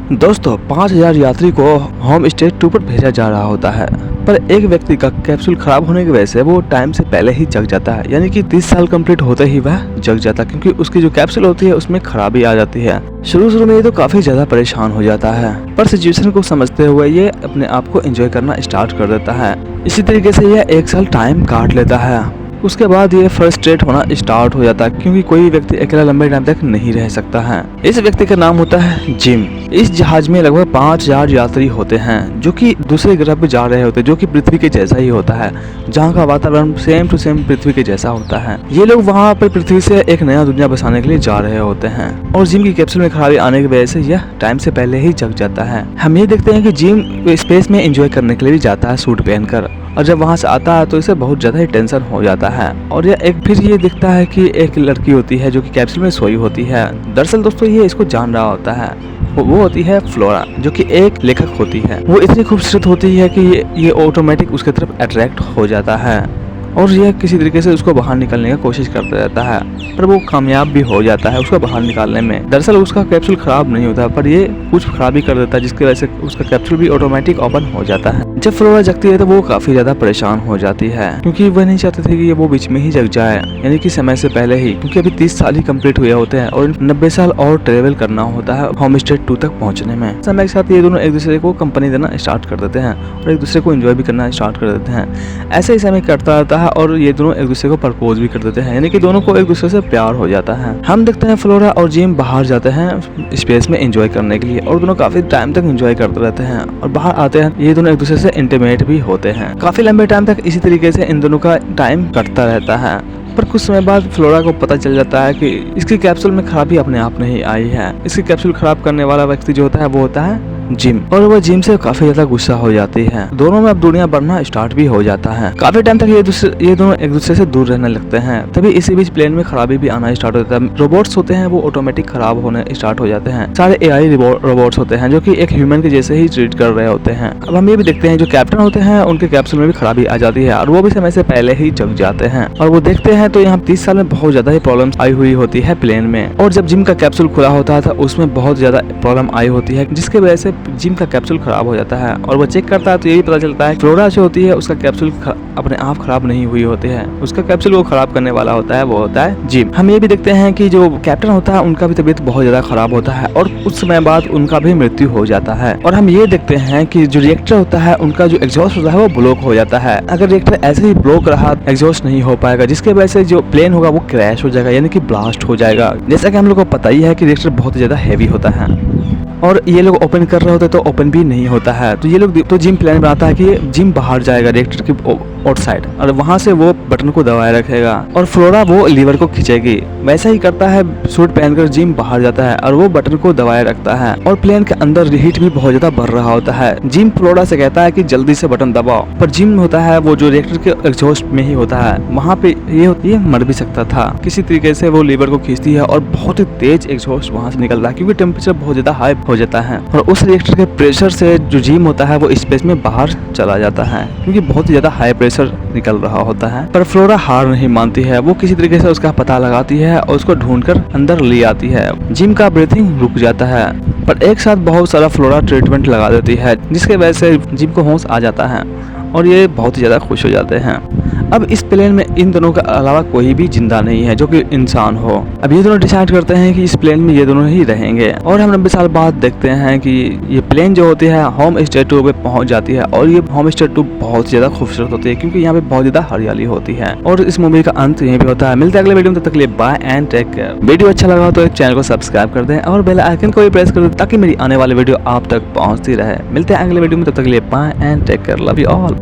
दोस्तों 5000 यात्री को होम स्टे टूर पर भेजा जा रहा होता है, पर एक व्यक्ति का कैप्सूल खराब होने की वजह से वो टाइम से पहले ही जग जाता है। यानी कि 30 साल कंप्लीट होते ही वह जग जाता है, क्योंकि उसकी जो कैप्सूल होती है उसमें खराबी आ जाती है। शुरू में ये तो काफी ज्यादा परेशान हो जाता है, पर सिचुएशन को समझते हुए ये अपने आप को एंजॉय करना स्टार्ट कर देता है। इसी तरीके से यह 1 साल टाइम काट लेता है। उसके बाद ये फ्रस्ट्रेट होना स्टार्ट हो जाता है, क्योंकि कोई व्यक्ति अकेला लंबे टाइम तक नहीं रह सकता है। इस व्यक्ति का नाम होता है जिम। इस जहाज में लगभग 5000 यात्री होते हैं, जो कि दूसरे ग्रह पे जा रहे होते हैं, जो कि पृथ्वी के जैसा ही होता है, जहाँ का वातावरण सेम टू सेम पृथ्वी के जैसा होता है। ये लोग वहाँ पर पृथ्वी से एक नया दुनिया बसाने के लिए जा रहे होते हैं, और जिम की कैप्सूल में खराबी आने की वजह से यह टाइम से पहले ही जग जाता है। हम ये देखते हैं कि जिम स्पेस में एंजॉय करने के लिए भी जाता है सूट पहनकर, और जब वहाँ से आता है तो इसे बहुत ज्यादा ही टेंशन हो जाता है। और फिर ये दिखता है कि एक लड़की होती है जो कि कैप्सूल में सोई होती है। दरअसल दोस्तों ये इसको जान रहा होता है, वो होती है फ्लोरा, जो कि एक लेखक होती है। वो इतनी खूबसूरत होती है कि ये ऑटोमेटिक उसके तरफ अट्रैक्ट हो जाता है, और यह किसी तरीके से उसको बाहर निकलने की कोशिश करता रहता है, पर वो कामयाब भी हो जाता है उसको बाहर निकालने में। दरअसल उसका कैप्सूल खराब नहीं होता, पर ये कुछ खराबी कर देता है, जिसकी वजह से उसका कैप्सूल भी ऑटोमेटिक ओपन हो जाता है। जब फ्लोरा जगती है तो वो काफी ज्यादा परेशान हो जाती है, क्योंकि वह नहीं चाहते थे कि वो बीच में ही जग जाए, यानी कि समय से पहले ही, क्योंकि अभी 30 साल ही कंप्लीट हुए होते हैं और 90 साल और ट्रेवल करना होता है होम स्टे 2 तक पहुंचने में। समय के साथ ये दोनों एक दूसरे को कंपनी देना स्टार्ट कर देते हैं और एक दूसरे को एंजॉय भी करना स्टार्ट कर देते हैं। ऐसे ही समय कटता रहता है और ये दोनों एक दूसरे को प्रपोज भी कर देते हैं, यानी कि दोनों को एक दूसरे से प्यार हो जाता है। हम देखते हैं फ्लोरा और जिम बाहर जाते हैं स्पेस में एंजॉय करने के लिए, और दोनों काफी टाइम तक एंजॉय करते रहते हैं, और बाहर आते हैं ये दोनों एक दूसरे से इंटीमेट भी होते हैं। काफी लंबे टाइम तक इसी तरीके से इन दोनों का टाइम कटता रहता है। पर कुछ समय बाद फ्लोरा को पता चल जाता है कि इसकी कैप्सूल में खराबी अपने आप नहीं आई है। इसकी कैप्सूल खराब करने वाला व्यक्ति जो होता है वो होता है जिम, और वो जिम से काफी ज्यादा गुस्सा हो जाती है। दोनों में अब दूरियां बढ़ना स्टार्ट भी हो जाता है। काफी टाइम तक ये दोनों एक दूसरे से दूर रहने लगते हैं। तभी इसी बीच प्लेन में खराबी भी आना स्टार्ट हो जाता है। रोबोट्स होते हैं वो ऑटोमेटिक खराब होने स्टार्ट हो जाते हैं। सारे एआई रोबोट्स होते हैं जो कि एक ह्यूमन के जैसे ही ट्रीट कर रहे होते हैं। अब हम ये भी देखते हैं जो कैप्टन होते हैं उनके कैप्सूल में भी खराबी आ जाती है, और वो भी समय से पहले ही जग जाते हैं। और वो देखते हैं तो यहाँ 30 साल में बहुत ज्यादा ही प्रॉब्लम आई हुई होती है प्लेन में। और जब जिम का कैप्सूल खुला होता था उसमें बहुत ज्यादा प्रॉब्लम आई होती है, जिसके वजह से जिम का कैप्सूल खराब हो जाता है। और वो चेक करता है तो यही पता चलता है फ्लोरा जो होती है उसका कैप्सूल अपने आप खराब नहीं हुई होती है। उसका कैप्सूल वो खराब करने वाला होता है, वो होता है जिम। हम ये भी देखते हैं कि जो कैप्टन होता है उनका भी तबीयत बहुत ज्यादा खराब होता है, और कुछ समय बाद उनका भी मृत्यु हो जाता है। और हम ये देखते हैं कि जो रिएक्टर होता है उनका जो एग्जॉस्ट होता है वो ब्लॉक हो जाता है। अगर रिएक्टर ऐसे ही ब्लॉक रहा एग्जॉस्ट नहीं हो पाएगा, जिसके वजह से जो प्लेन होगा वो क्रैश हो जाएगा, यानी कि ब्लास्ट हो जाएगा। जैसा कि हम लोग को पता ही है कि रिएक्टर बहुत ज्यादा हैवी होता है, और ये लोग ओपन कर रहे होते तो ओपन भी नहीं होता है। तो ये लोग तो जिम प्लान बनाता है कि जिम बाहर जाएगा रिएक्टर के आउटसाइड, और वहां से वो बटन को दबाए रखेगा और फ्लोरा वो लीवर को खींचेगी। वैसा ही करता है, सूट पहनकर जिम बाहर जाता है और वो बटन को दबाए रखता है, और प्लेन के अंदर हीट भी बहुत ज्यादा बढ़ रहा होता है। जिम फ्लोरा से कहता है कि जल्दी से बटन दबाओ, पर जिम होता है वो जो रिएक्टर के एग्जॉस्ट में ही होता है, वहाँ पे ये मर भी सकता था। किसी तरीके से वो लीवर को खींचती है और बहुत ही तेज एग्जॉस्ट वहाँ से निकलता है, क्योंकि टेम्परेचर बहुत ज्यादा हाई हो जाता है, और उस रिएक्टर के प्रेशर से जो जिम होता है वो स्पेस में बाहर चला जाता है, क्योंकि बहुत ही ज्यादा हाई प्रेशर निकल रहा होता है। पर फ्लोरा हार नहीं मानती है, वो किसी तरीके से उसका पता लगाती है और उसको ढूंढकर अंदर ले आती है। जिम का ब्रीथिंग रुक जाता है, पर एक साथ बहुत सारा फ्लोरा ट्रीटमेंट लगा देती है, जिसके वजह से जिम को होश आ जाता है और ये बहुत ही ज्यादा खुश हो जाते हैं। अब इस प्लेन में इन दोनों के अलावा कोई भी जिंदा नहीं है जो कि इंसान हो। अब ये दोनों डिसाइड करते हैं कि इस प्लेन में ये दोनों ही रहेंगे, और हम 90 साल बाद देखते हैं कि ये प्लेन जो होती है होम स्टे 2 पे पहुंच जाती है, और ये होम स्टे 2 बहुत ज्यादा खूबसूरत होती है, क्योंकि यहाँ पे बहुत ज्यादा हरियाली होती है। और इस मूवी का अंत यहीं पे होता है। मिलते हैं अगले वीडियो में, तब तक के लिए bye and take care. Video अच्छा लगा तो चैनल को सब्सक्राइब कर दें और बेल आइकन को भी प्रेस कर दें, ताकि मेरी आने वाली वीडियो आप तक पहुंचती रहे। मिलते हैं अगले वीडियो में, तब तक के लिए bye and take care. Love you all.